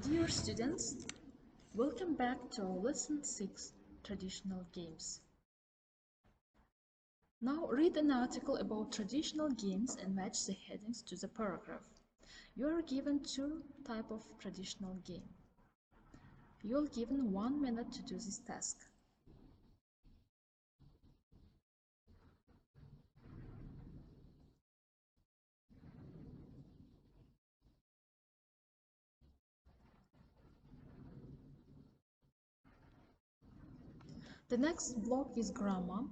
Dear students, welcome back to our lesson 6, Traditional Games. Now read an article about traditional games and match the headings to the paragraph. You are given two types of traditional game. You are given 1 minute to do this task. The next block is grammar.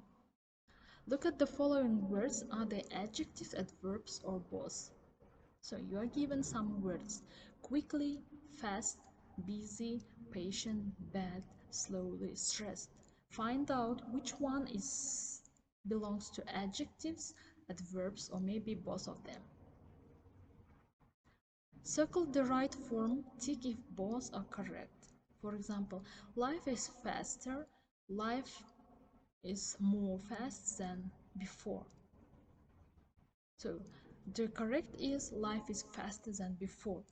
Look at the following words. Are they adjectives, adverbs, or both? So you are given some words: quickly, fast, busy, patient, bad, slowly, stressed. Find out which one belongs to adjectives, adverbs, or maybe both of them. Circle the right form, tick if both are correct. For example, life is faster, life is more fast than before. So the correct is life is faster than before.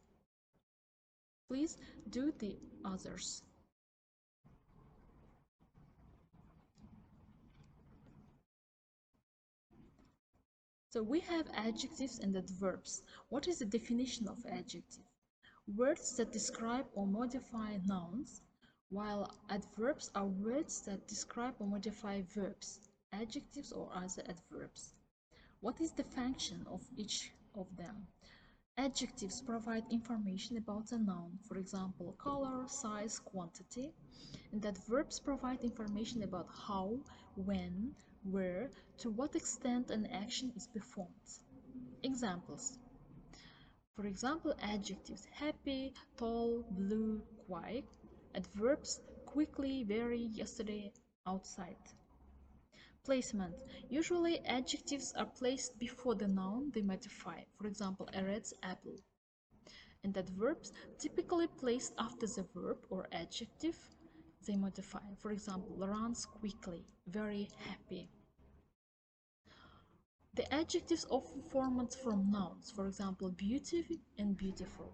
Please do the others. So we have adjectives and adverbs. What is the definition of adjective? Words that describe or modify nouns, while adverbs are words that describe or modify verbs, adjectives or other adverbs. What is the function of each of them? Adjectives provide information about a noun, for example, color, size, quantity, and adverbs provide information about how, when, where, to what extent an action is performed. Examples. For example, adjectives: happy, tall, blue, quiet. Adverbs: quickly, very, yesterday, outside. Placement. Usually adjectives are placed before the noun they modify. For example, a red apple. And adverbs typically placed after the verb or adjective they modify. For example, runs quickly, very happy. The adjectives often formed from nouns, for example, beautiful and beautiful.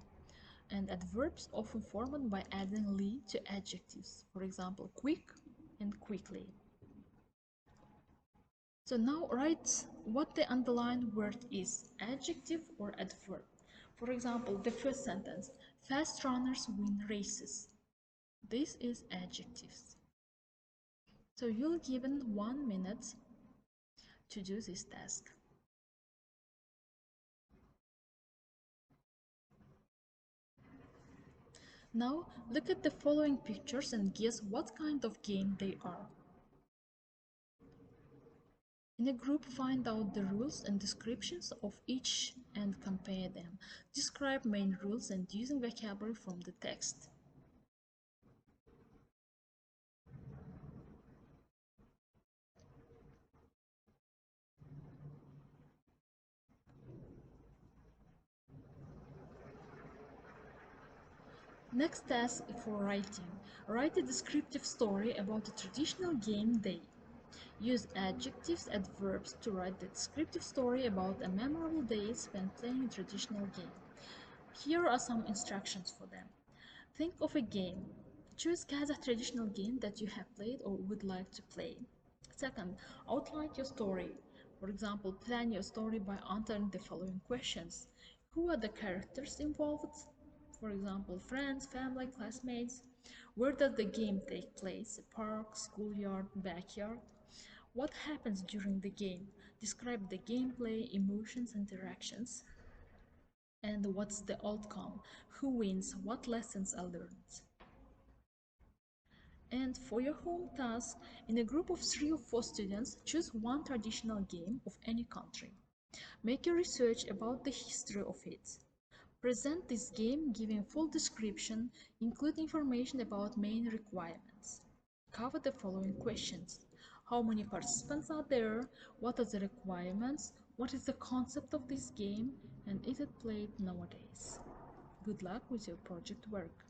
And adverbs often formed by adding "ly" to adjectives, for example, quick and quickly. So now write what the underlined word is, adjective or adverb. For example, the first sentence: fast runners win races. This is adjectives. So you're given 1 minute to do this task. Now look at the following pictures and guess what kind of game they are. In a group, find out the rules and descriptions of each and compare them. Describe main rules and using vocabulary from the text. Next task for writing. Write a descriptive story about a traditional game day. Use adjectives, adverbs to write the descriptive story about a memorable day spent playing a traditional game. Here are some instructions for them. Think of a game. Choose a traditional game that you have played or would like to play. Second, outline your story. For example, plan your story by answering the following questions. Who are the characters involved? For example, friends, family, classmates. Where does the game take place? A park, schoolyard, backyard? What happens during the game? Describe the gameplay, emotions, interactions. And what's the outcome? Who wins? What lessons are learned? And for your home task, in a group of 3 or 4 students, choose one traditional game of any country. Make a research about the history of it. Present this game giving full description, include information about main requirements. Cover the following questions. How many participants are there? What are the requirements? What is the concept of this game? And is it played nowadays? Good luck with your project work.